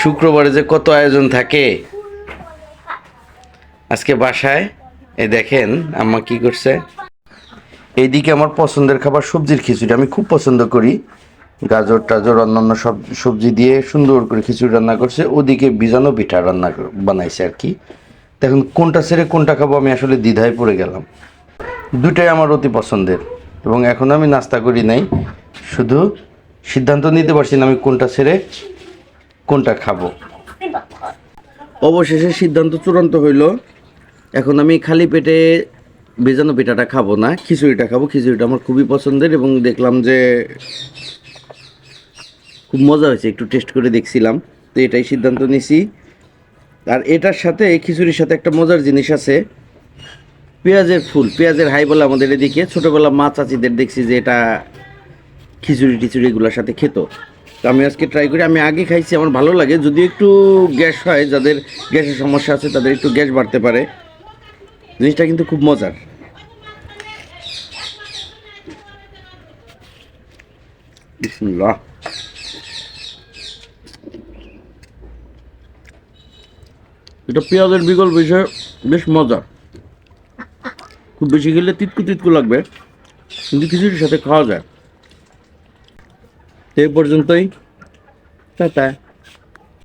শুক্রবারে যে কত আয়োজন থাকে। আজকে বাসায় এই দেখেন আম্মা কি করছে। এইদিকে আমার পছন্দের খাবার সবজির খিচুড়ি, আমি খুব পছন্দ করি। গাজর টাজর অন্যান্য সব সবজি দিয়ে সুন্দর করে খিচুড়ি রান্না করছে। ওদিকে বিজানো পিঠা বানাইছে আর কি। দেখুন কোনটা ছেড়ে কোনটা খাবো আমি আসলে দ্বিধায় পড়ে গেলাম। দুটাই আমার অতি পছন্দের এবং এখনও আমি নাস্তা করি নাই, শুধু সিদ্ধান্ত নিতে পারছি না আমি কোনটা ছেড়ে কোনটা খাবো। অবশেষে সিদ্ধান্ত চূড়ান্ত হইল, এখন আমি খালি পেটে ভেজানো পিঠাটা খাবো না, খিচুড়িটা খাবো। খিচুড়িটা আমার খুবই পছন্দের এবং দেখলাম যে খুব মজা হয়েছে, একটু টেস্ট করে দেখছিলাম, তো এটাই সিদ্ধান্ত নিছি। আর এটার সাথে খিচুড়ির সাথে একটা মজার জিনিস আছে, পেঁয়াজের ফুল, পেঁয়াজের হাই বলে আমাদের এদিকে। ছোটোবেলা মা চাচিদের দেখছি যে এটা খিচুড়ি টিচুড়িগুলোর সাথে খেত। তো আমি আজকে ট্রাই করি, আমি আগে খাইছি, আমার ভালো লাগে। যদিও একটু গ্যাস হয়, যাদের গ্যাসের সমস্যা আছে তাদের একটু গ্যাস বাড়তে পারে, জিনিসটা কিন্তু খুব মজার। বিসমিল্লাহ। এটা পেঁয়াজের বিকল্প হিসেবে বেশ মজা। খুব বেশি খেলে তিতকু তিতকু লাগবে, কিন্তু খিচুড়ির সাথে খাওয়া যায়। এই পর্যন্তই, টাটা।